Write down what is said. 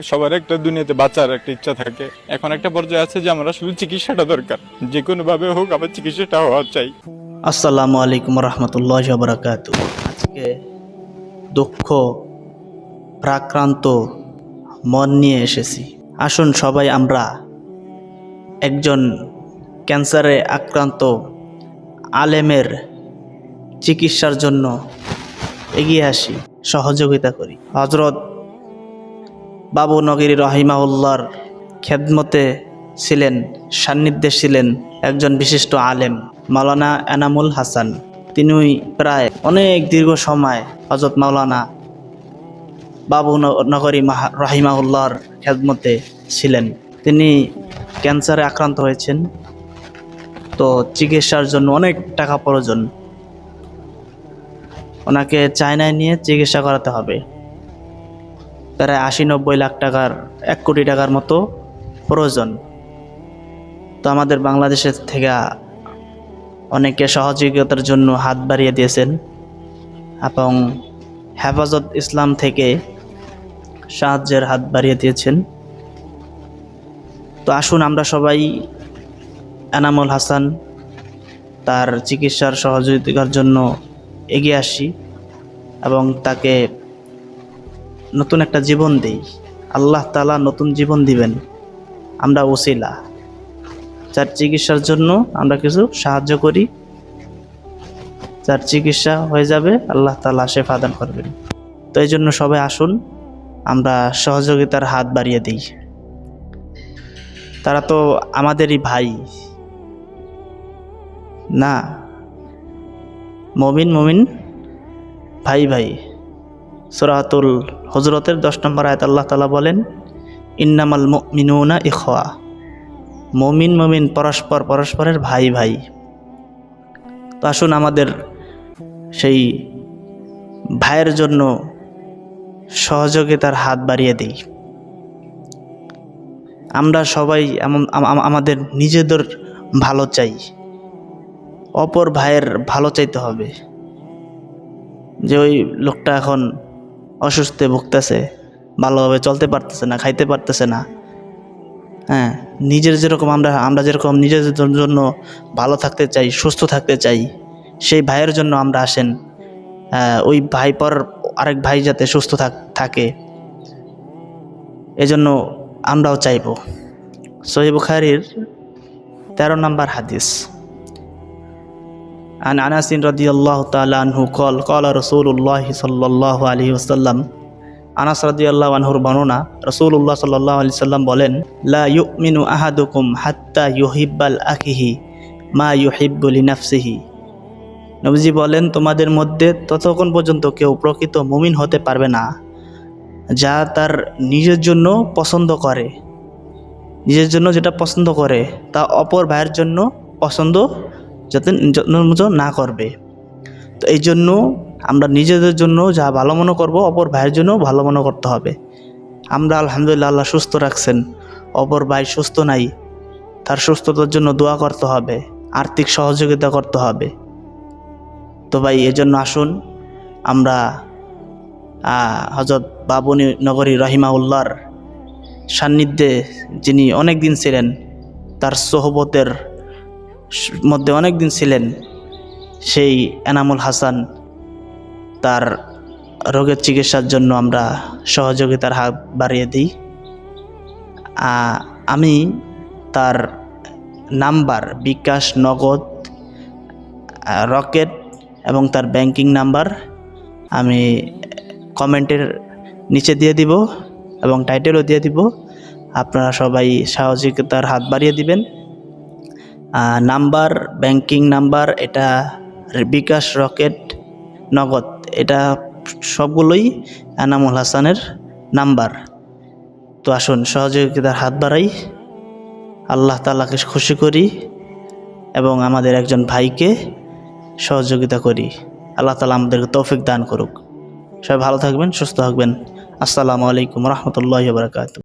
সবার একটা দুনিয়াতে বাঁচার একটা ইচ্ছা থাকে। এখন একটা পর্যায়ে আছে যে আমার আসলে চিকিৎসাটা দরকার, যে কোনো ভাবে হোক আমার চিকিৎসাটা হওয়া চাই। আসসালামু আলাইকুম রহমতুল্লাহ বারাকাতু। আজকে দুঃখ প্রাক্রান্ত মন নিয়ে এসেছি। আসুন সবাই আমরা একজন ক্যান্সারে আক্রান্ত আলেমের চিকিৎসার জন্য এগিয়ে আসি, সহযোগিতা করি। হযরত বাবু নগরী রহিমাহুল্লাহর খেদমতে ছিলেন, সান্নিধ্যে ছিলেন একজন বিশিষ্ট আলেম মাওলানা এনামুল হাসান। তিনি প্রায় অনেক দীর্ঘ সময় হযরত মাওলানা বাবু নগরী রহিমাহুল্লাহর খেদমতে ছিলেন। তিনি ক্যান্সারে আক্রান্ত হয়েছেন, তো চিকিৎসার জন্য অনেক টাকা প্রয়োজন। ওনাকে চায়নায় নিয়ে চিকিৎসা করাতে হবে। প্রায় ৮০-৯০ লাখ টাকার, ১ কোটি টাকার মতো প্রয়োজন। তো আমাদের বাংলাদেশের থেকে অনেকে সহযোগিতার জন্য হাত বাড়িয়ে দিয়েছেন এবং হেফাজত ইসলাম থেকে সাহায্যের হাত বাড়িয়ে দিয়েছেন। তো আসুন আমরা সবাই এনামুল হাসান তার চিকিৎসার সহযোগিতার জন্য এগিয়ে আসি এবং তাকে নতুন একটা জীবন দেই। আল্লাহ তাআলা নতুন জীবন দিবেন। আমরা ওসিলা, যার চিকিৎসার জন্য আমরা কিছু সাহায্য করি, যার চিকিৎসা হয়ে যাবে আল্লাহ তাআলা শেফা দান করবেন। তো এই জন্য সবাই আসুন আমরা সহযোগিতার হাত বাড়িয়ে দিই। তারা তো আমাদেরই ভাই না, মুমিন ভাই ভাই। সূরাতুল হুজরাতের 10 নম্বর আয়াত আল্লাহ তাআলা বলেন, ইন্নামাল মুমিনুনা ইখওয়া। মুমিন পরস্পরের ভাই ভাই। তো আসুন আমাদের সেই ভাইয়ের জন্য সহযোগিতার হাত বাড়িয়ে দিই। আমরা সবাই আমাদের নিজেদের ভালো চাই, অপর ভাইয়ের ভালো চাইতে হবে। যে ওই লোকটা এখন অসুস্থে ভুগতেছে, ভালোভাবে চলতে পারতেছে না, খাইতে পারতেছে না, হ্যাঁ, নিজের যেরকম আমরা যেরকম নিজের জন্য ভালো থাকতে চাই, সুস্থ থাকতে চাই, সেই ভাইয়ের জন্য আমরা আসেন ওই ভাই পর আরেক ভাই যাতে সুস্থ থাকে, এজন্য আমরাও চাইব। সহিহ বুখারীর 13 নম্বর হাদিস, আন আনাস রাদিয়াল্লাহু তাআলা আনহু قال قال رسول الله صلى الله عليه وسلم। আনাস রাদিয়াল্লাহু আনহুর বর্ণনা, রাসূলুল্লাহ সাল্লাল্লাহু আলাইহি সাল্লাম বলেন, লা ইউমিনু আহাদুকুম হাত্তা ইউহিব্বাল আখিহি মা ইউহিব্বু লিনাফসিহি। নবীজি বলেন, তোমাদের মধ্যে ততক্ষণ পর্যন্ত কেউ প্রকৃত মুমিন হতে পারবে না যা তার নিজের জন্য পছন্দ করে, নিজের জন্য যেটা পছন্দ করে তা অপর ভাইয়ের জন্য পছন্দ যাতে না করবে। তো এই জন্য আমরা নিজেদের জন্য যা ভালো মনে করব, অপর ভাইয়ের জন্য ভালো মনে করতে হবে। আমরা আলহামদুলিল্লাহ আল্লাহ সুস্থ রাখছেন, অপর ভাই সুস্থ নাই, তার সুস্থতার জন্য দোয়া করতে হবে, আর্থিক সহযোগিতা করতে হবে। তো ভাই এজন্য আসুন আমরা হযরত বাবু নগরী রহিমাহুল্লাহর সান্নিধ্যে যিনি অনেক দিন ছিলেন, তার সোহবতের মধ্যে অনেক দিন ছিলেন, সেই এনামুল হাসান তার রোগের চিকিৎসার জন্য আমরা সহযোগিতার হাত বাড়িয়ে দিই। আমি তার নাম্বার, বিকাশ, নগদ, রকেট এবং তার ব্যাংকিং নাম্বার আমি কমেন্টের নিচে দিয়ে দিব এবং টাইটেলও দিয়ে দিব। আপনারা সবাই সহযোগিতার হাত বাড়িয়ে দিবেন। নাম্বার, ব্যাংকিং নাম্বার, এটা বিকাশ, রকেট, নগদ, এটা সবগুলোই এনামুল হাসানের নাম্বার। তো আসুন সহযোগিতার হাত বাড়াই, আল্লাহ তাআলাকে খুশি করি এবং আমাদের একজন ভাইকে সহযোগিতা করি। আল্লাহ তাআলা আমাদেরকে তৌফিক দান করুক। সবাই ভালো থাকবেন, সুস্থ থাকবেন। আসসালামু আলাইকুম রহমতুল্লাহি ওয়া বারাকাতুহু।